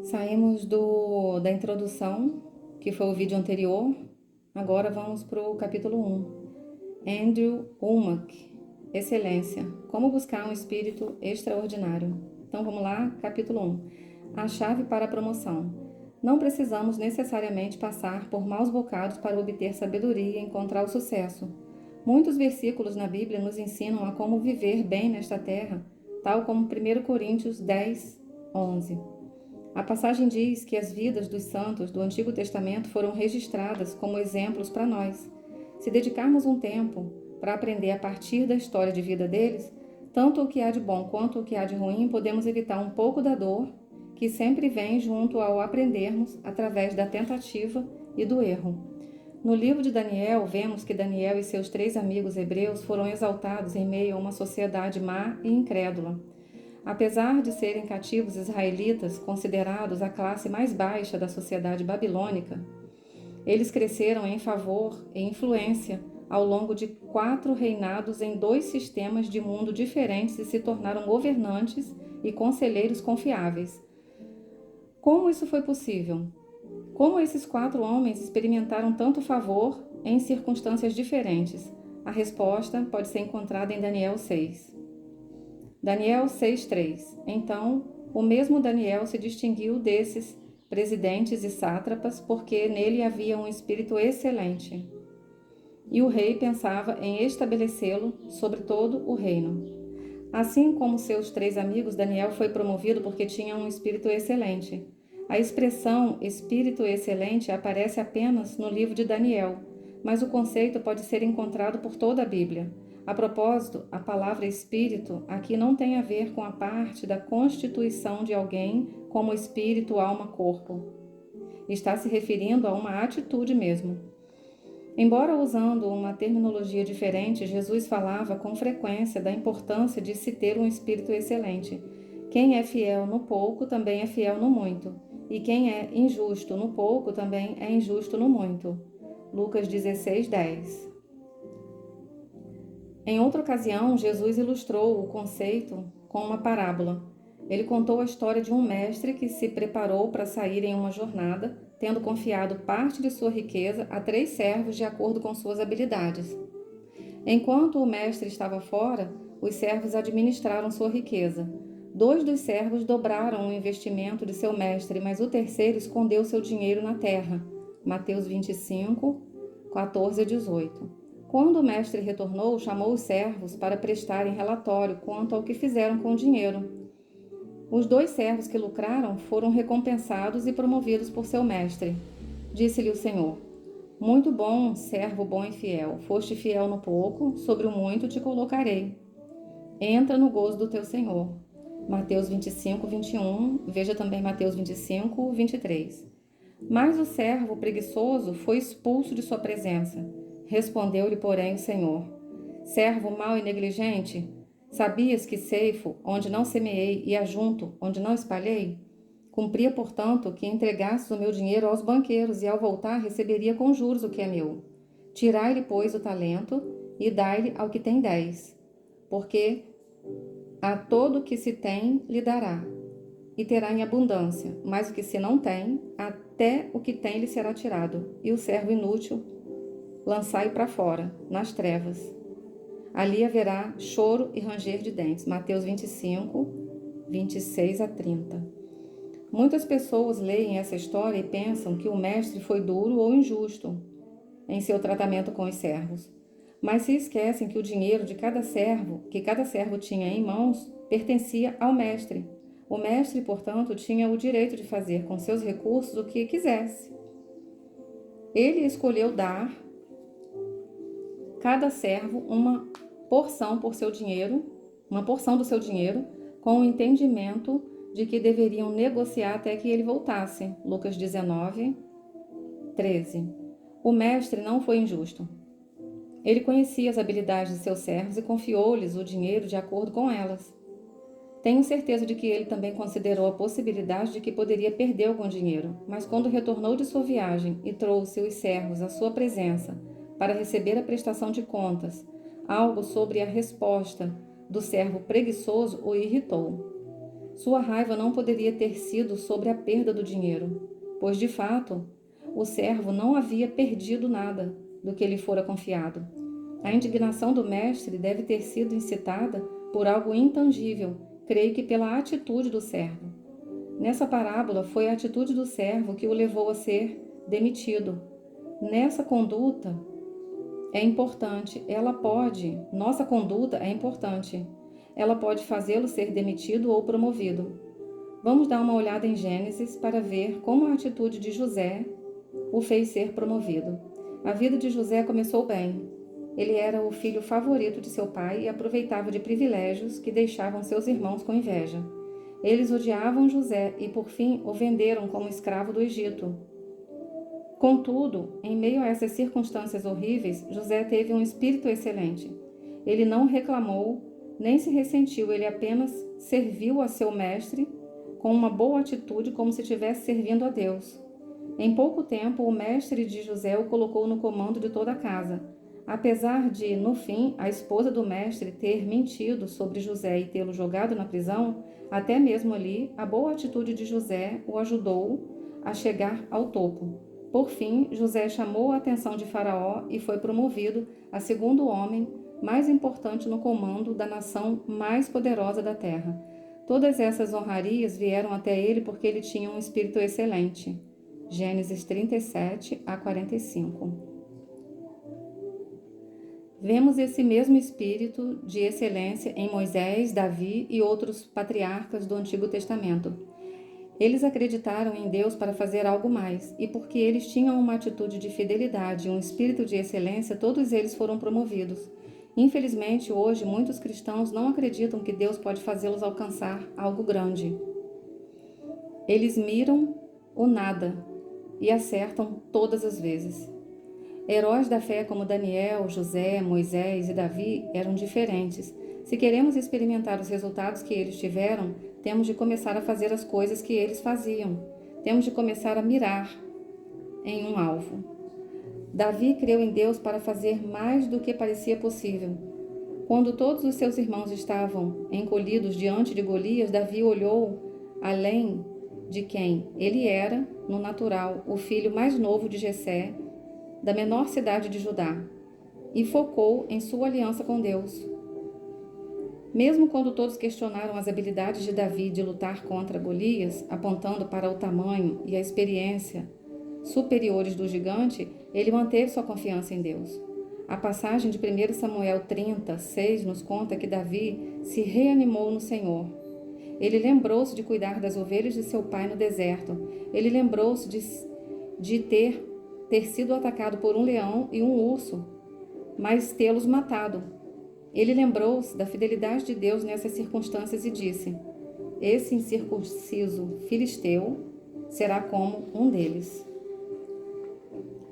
Saímos da introdução, que foi o vídeo anterior. Agora vamos para o capítulo 1. Andrew Wommack, Excelência. Como buscar um espírito extraordinário. Então vamos lá, capítulo 1. A chave para a promoção. Não precisamos necessariamente passar por maus bocados para obter sabedoria e encontrar o sucesso. Muitos versículos na Bíblia nos ensinam a como viver bem nesta terra, tal como 1 Coríntios 10, 11. A passagem diz que as vidas dos santos do Antigo Testamento foram registradas como exemplos para nós. Se dedicarmos um tempo para aprender a partir da história de vida deles, tanto o que há de bom quanto o que há de ruim, podemos evitar um pouco da dor que sempre vem junto ao aprendermos através da tentativa e do erro. No livro de Daniel, vemos que Daniel e seus 3 amigos hebreus foram exaltados em meio a uma sociedade má e incrédula. Apesar de serem cativos israelitas, considerados a classe mais baixa da sociedade babilônica, eles cresceram em favor e influência ao longo de 4 reinados em 2 sistemas de mundo diferentes e se tornaram governantes e conselheiros confiáveis. Como isso foi possível? Como esses 4 homens experimentaram tanto favor em circunstâncias diferentes? A resposta pode ser encontrada em Daniel 6. Daniel 6:3. Então, o mesmo Daniel se distinguiu desses presidentes e sátrapas, porque nele havia um espírito excelente. E o rei pensava em estabelecê-lo sobre todo o reino. Assim como seus 3 amigos, Daniel foi promovido porque tinha um espírito excelente. A expressão espírito excelente aparece apenas no livro de Daniel, mas o conceito pode ser encontrado por toda a Bíblia. A propósito, a palavra espírito aqui não tem a ver com a parte da constituição de alguém como espírito, alma, corpo. Está se referindo a uma atitude mesmo. Embora usando uma terminologia diferente, Jesus falava com frequência da importância de se ter um espírito excelente. Quem é fiel no pouco também é fiel no muito, e quem é injusto no pouco também é injusto no muito. Lucas 16:10. Em outra ocasião, Jesus ilustrou o conceito com uma parábola. Ele contou a história de um mestre que se preparou para sair em uma jornada, tendo confiado parte de sua riqueza a 3 servos de acordo com suas habilidades. Enquanto o mestre estava fora, os servos administraram sua riqueza. 2 dos servos dobraram o investimento de seu mestre, mas o terceiro escondeu seu dinheiro na terra. Mateus 25, 14 a 18. Quando o mestre retornou, chamou os servos para prestarem relatório quanto ao que fizeram com o dinheiro. Os 2 servos que lucraram foram recompensados e promovidos por seu mestre. Disse-lhe o Senhor: Muito bom, servo bom e fiel. Foste fiel no pouco, sobre o muito te colocarei. Entra no gozo do teu Senhor. Mateus 25, 21. Veja também Mateus 25, 23. Mas o servo preguiçoso foi expulso de sua presença. Respondeu-lhe, porém, o Senhor: Servo mau e negligente, sabias que ceifo onde não semeei e ajunto onde não espalhei? Cumpria, portanto, que entregasses o meu dinheiro aos banqueiros e ao voltar receberia com juros o que é meu. Tirai-lhe, pois, o talento e dai-lhe ao que tem 10, porque a todo o que se tem lhe dará, e terá em abundância, mas o que se não tem, até o que tem lhe será tirado, e o servo inútil lançai-o para fora, nas trevas. Ali haverá choro e ranger de dentes. Mateus 25, 26 a 30. Muitas pessoas leem essa história e pensam que o mestre foi duro ou injusto em seu tratamento com os servos. Mas se esquecem que o dinheiro de cada servo tinha em mãos, pertencia ao mestre. O mestre, portanto, tinha o direito de fazer com seus recursos o que quisesse. Ele escolheu dar cada servo uma porção do seu dinheiro, com o entendimento de que deveriam negociar até que ele voltasse. Lucas 19, 13. O mestre não foi injusto. Ele conhecia as habilidades de seus servos e confiou-lhes o dinheiro de acordo com elas. Tenho certeza de que ele também considerou a possibilidade de que poderia perder algum dinheiro, mas quando retornou de sua viagem e trouxe os servos à sua presença para receber a prestação de contas, algo sobre a resposta do servo preguiçoso o irritou. Sua raiva não poderia ter sido sobre a perda do dinheiro, pois, de fato, o servo não havia perdido nada do que lhe fora confiado. A indignação do mestre deve ter sido incitada por algo intangível, creio que pela atitude do servo. Nessa parábola, foi a atitude do servo que o levou a ser demitido. Nossa conduta é importante. Ela pode fazê-lo ser demitido ou promovido. Vamos dar uma olhada em Gênesis para ver como a atitude de José o fez ser promovido. A vida de José começou bem. Ele era o filho favorito de seu pai e aproveitava de privilégios que deixavam seus irmãos com inveja. Eles odiavam José e, por fim, o venderam como escravo do Egito. Contudo, em meio a essas circunstâncias horríveis, José teve um espírito excelente. Ele não reclamou, nem se ressentiu, ele apenas serviu a seu mestre com uma boa atitude, como se estivesse servindo a Deus. Em pouco tempo, o mestre de José o colocou no comando de toda a casa. Apesar de, no fim, a esposa do mestre ter mentido sobre José e tê-lo jogado na prisão, até mesmo ali, a boa atitude de José o ajudou a chegar ao topo. Por fim, José chamou a atenção de Faraó e foi promovido a segundo homem mais importante no comando da nação mais poderosa da terra. Todas essas honrarias vieram até ele porque ele tinha um espírito excelente. Gênesis 37 a 45. Vemos esse mesmo espírito de excelência em Moisés, Davi e outros patriarcas do Antigo Testamento. Eles acreditaram em Deus para fazer algo mais, e porque eles tinham uma atitude de fidelidade e um espírito de excelência, todos eles foram promovidos. Infelizmente, hoje, muitos cristãos não acreditam que Deus pode fazê-los alcançar algo grande. Eles miram o nada e acertam todas as vezes. Heróis da fé como Daniel, José, Moisés e Davi eram diferentes. Se queremos experimentar os resultados que eles tiveram, temos de começar a fazer as coisas que eles faziam. Temos de começar a mirar em um alvo. Davi creu em Deus para fazer mais do que parecia possível. Quando todos os seus irmãos estavam encolhidos diante de Golias, Davi olhou além de quem ele era, no natural, o filho mais novo de Jessé, da menor cidade de Judá, e focou em sua aliança com Deus. Mesmo quando todos questionaram as habilidades de Davi de lutar contra Golias, apontando para o tamanho e a experiência superiores do gigante, ele manteve sua confiança em Deus. A passagem de 1 Samuel 30:6 nos conta que Davi se reanimou no Senhor. Ele lembrou-se de cuidar das ovelhas de seu pai no deserto. Ele lembrou-se de ter sido atacado por um leão e um urso, mas tê-los matado. Ele lembrou-se da fidelidade de Deus nessas circunstâncias e disse: esse incircunciso filisteu será como um deles.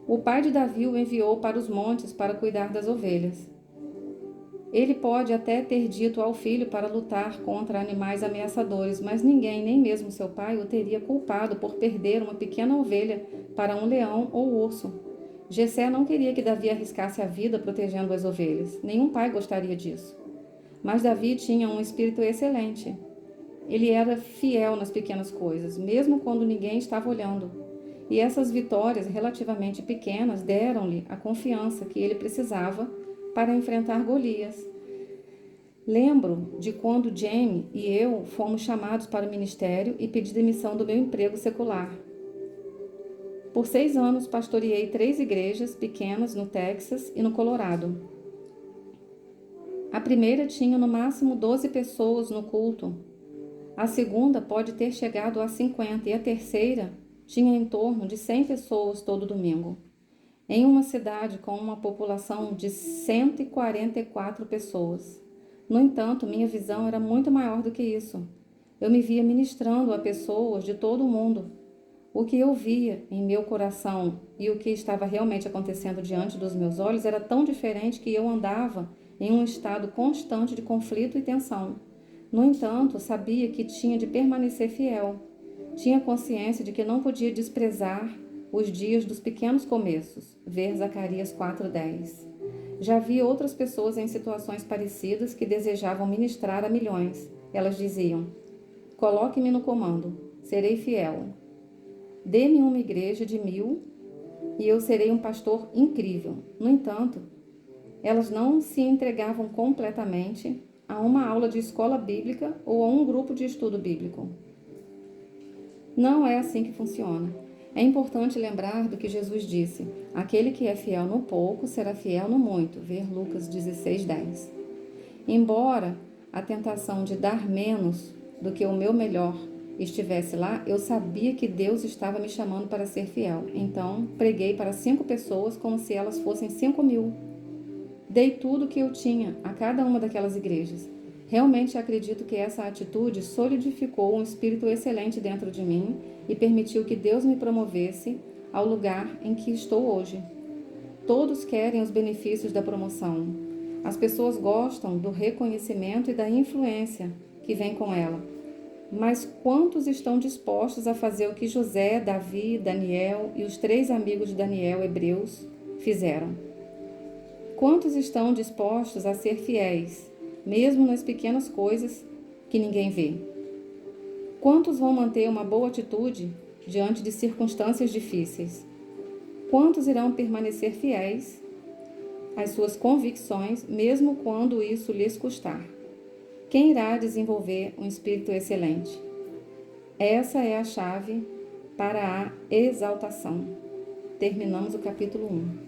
O pai de Davi o enviou para os montes para cuidar das ovelhas. Ele pode até ter dito ao filho para lutar contra animais ameaçadores, mas ninguém, nem mesmo seu pai, o teria culpado por perder uma pequena ovelha para um leão ou urso. Jessé não queria que Davi arriscasse a vida protegendo as ovelhas. Nenhum pai gostaria disso. Mas Davi tinha um espírito excelente. Ele era fiel nas pequenas coisas, mesmo quando ninguém estava olhando. E essas vitórias relativamente pequenas deram-lhe a confiança que ele precisava para enfrentar Golias. Lembro de quando Jamie e eu fomos chamados para o ministério e pedi demissão do meu emprego secular. Por 6 anos, pastoreei 3 igrejas pequenas no Texas e no Colorado. A primeira tinha no máximo 12 pessoas no culto. A segunda pode ter chegado a 50 e a terceira tinha em torno de 100 pessoas todo domingo. Em uma cidade com uma população de 144 pessoas. No entanto, minha visão era muito maior do que isso. Eu me via ministrando a pessoas de todo o mundo. O que eu via em meu coração e o que estava realmente acontecendo diante dos meus olhos era tão diferente que eu andava em um estado constante de conflito e tensão. No entanto, sabia que tinha de permanecer fiel. Tinha consciência de que não podia desprezar os dias dos pequenos começos. Ver Zacarias 4:10. Já vi outras pessoas em situações parecidas que desejavam ministrar a milhões. Elas diziam: Coloque-me no comando, serei fiel. Dê-me uma igreja de 1000 e eu serei um pastor incrível. No entanto, elas não se entregavam completamente a uma aula de escola bíblica ou a um grupo de estudo bíblico. Não é assim que funciona. É importante lembrar do que Jesus disse: aquele que é fiel no pouco será fiel no muito. Ver Lucas 16:10. Embora a tentação de dar menos do que o meu melhor estivesse lá, eu sabia que Deus estava me chamando para ser fiel. Então, preguei para 5 pessoas como se elas fossem 5.000. Dei tudo o que eu tinha a cada uma daquelas igrejas. Realmente acredito que essa atitude solidificou um espírito excelente dentro de mim e permitiu que Deus me promovesse ao lugar em que estou hoje. Todos querem os benefícios da promoção. As pessoas gostam do reconhecimento e da influência que vem com ela. Mas quantos estão dispostos a fazer o que José, Davi, Daniel e os 3 amigos de Daniel, hebreus, fizeram? Quantos estão dispostos a ser fiéis, mesmo nas pequenas coisas que ninguém vê? Quantos vão manter uma boa atitude diante de circunstâncias difíceis? Quantos irão permanecer fiéis às suas convicções, mesmo quando isso lhes custar? Quem irá desenvolver um espírito excelente? Essa é a chave para a exaltação. Terminamos o capítulo 1.